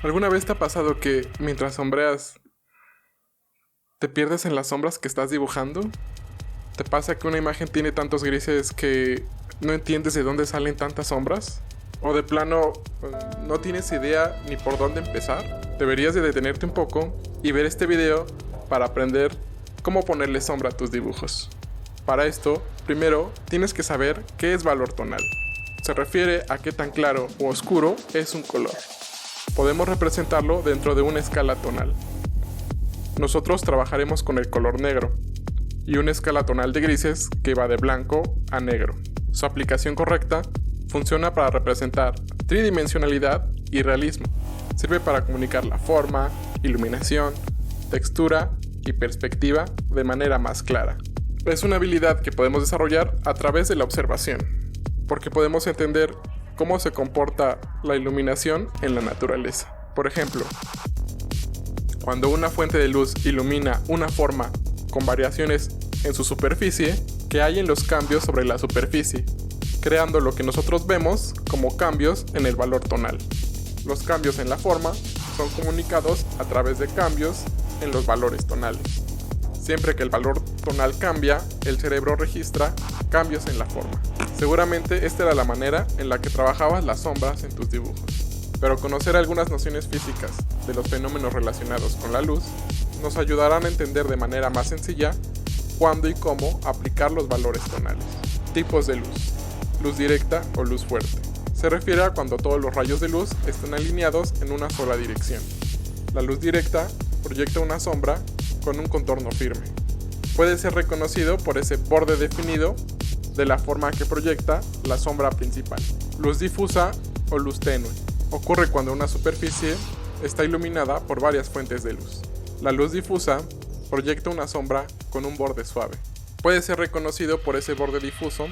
¿Alguna vez te ha pasado que mientras sombreas te pierdes en las sombras que estás dibujando? ¿Te pasa que una imagen tiene tantos grises que no entiendes de dónde salen tantas sombras? ¿O de plano no tienes idea ni por dónde empezar? Deberías de detenerte un poco y ver este video para aprender cómo ponerle sombra a tus dibujos. Para esto, primero tienes que saber qué es valor tonal. Se refiere a qué tan claro o oscuro es un color. Podemos representarlo dentro de una escala tonal. Nosotros trabajaremos con el color negro y una escala tonal de grises que va de blanco a negro. Su aplicación correcta funciona para representar tridimensionalidad y realismo. Sirve para comunicar la forma, iluminación, textura y perspectiva de manera más clara. Es una habilidad que podemos desarrollar a través de la observación, porque podemos entender cómo se comporta la iluminación en la naturaleza. Por ejemplo, cuando una fuente de luz ilumina una forma con variaciones en su superficie, que hay en los cambios sobre la superficie, creando lo que nosotros vemos como cambios en el valor tonal. Los cambios en la forma son comunicados a través de cambios en los valores tonales. Siempre que el valor tonal cambia, el cerebro registra cambios en la forma. Seguramente esta era la manera en la que trabajabas las sombras en tus dibujos. Pero conocer algunas nociones físicas de los fenómenos relacionados con la luz nos ayudarán a entender de manera más sencilla cuándo y cómo aplicar los valores tonales. Tipos de luz. Luz directa o luz fuerte. Se refiere a cuando todos los rayos de luz están alineados en una sola dirección. La luz directa proyecta una sombra con un contorno firme. Puede ser reconocido por ese borde definido de la forma que proyecta la sombra principal. Luz difusa o luz tenue. Ocurre cuando una superficie está iluminada por varias fuentes de luz. La luz difusa proyecta una sombra con un borde suave. Puede ser reconocido por ese borde difuso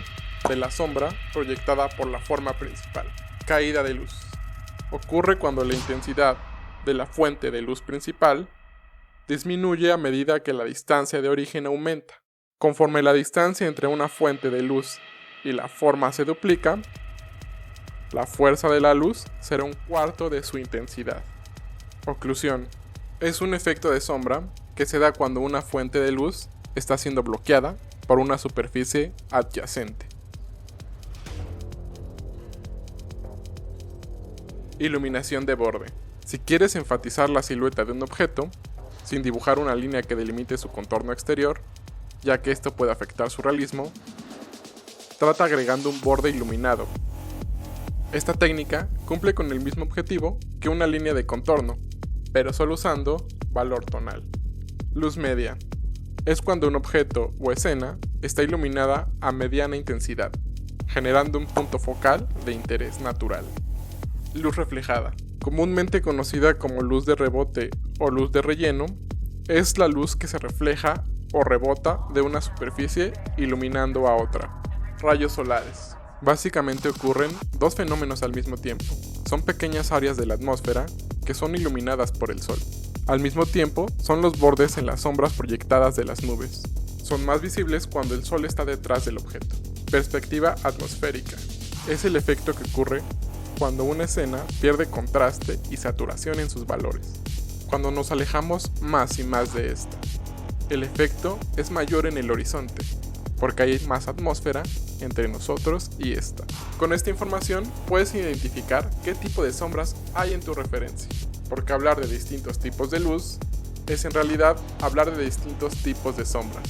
de la sombra proyectada por la forma principal. Caída de luz. Ocurre cuando la intensidad de la fuente de luz principal disminuye a medida que la distancia de origen aumenta. Conforme la distancia entre una fuente de luz y la forma se duplica, la fuerza de la luz será un cuarto de su intensidad. Oclusión. Es un efecto de sombra que se da cuando una fuente de luz está siendo bloqueada por una superficie adyacente. Iluminación de borde. Si quieres enfatizar la silueta de un objeto, sin dibujar una línea que delimite su contorno exterior, ya que esto puede afectar su realismo, trata agregando un borde iluminado. Esta técnica cumple con el mismo objetivo que una línea de contorno, pero solo usando valor tonal. Luz media. Es cuando un objeto o escena está iluminada a mediana intensidad, generando un punto focal de interés natural. Luz reflejada. Comúnmente conocida como luz de rebote o luz de relleno, es la luz que se refleja o rebota de una superficie iluminando a otra. Rayos solares. Básicamente ocurren dos fenómenos al mismo tiempo. Son pequeñas áreas de la atmósfera que son iluminadas por el sol. Al mismo tiempo, son los bordes en las sombras proyectadas de las nubes. Son más visibles cuando el sol está detrás del objeto. Perspectiva atmosférica. Es el efecto que ocurre cuando una escena pierde contraste y saturación en sus valores, cuando nos alejamos más y más de esta. El efecto es mayor en el horizonte, porque hay más atmósfera entre nosotros y esta. Con esta información puedes identificar qué tipo de sombras hay en tu referencia, porque hablar de distintos tipos de luz es en realidad hablar de distintos tipos de sombras.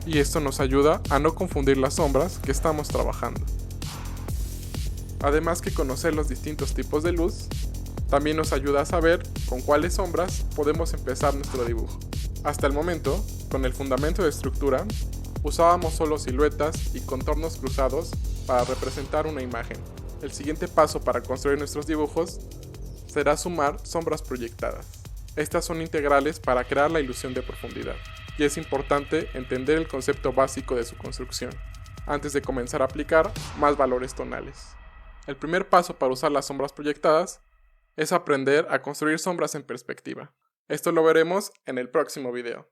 Y esto nos ayuda a no confundir las sombras que estamos trabajando. Además que conocer los distintos tipos de luz, también nos ayuda a saber con cuáles sombras podemos empezar nuestro dibujo. Hasta el momento, con el fundamento de estructura, usábamos solo siluetas y contornos cruzados para representar una imagen. El siguiente paso para construir nuestros dibujos será sumar sombras proyectadas. Estas son integrales para crear la ilusión de profundidad, y es importante entender el concepto básico de su construcción, antes de comenzar a aplicar más valores tonales. El primer paso para usar las sombras proyectadas es aprender a construir sombras en perspectiva. Esto lo veremos en el próximo video.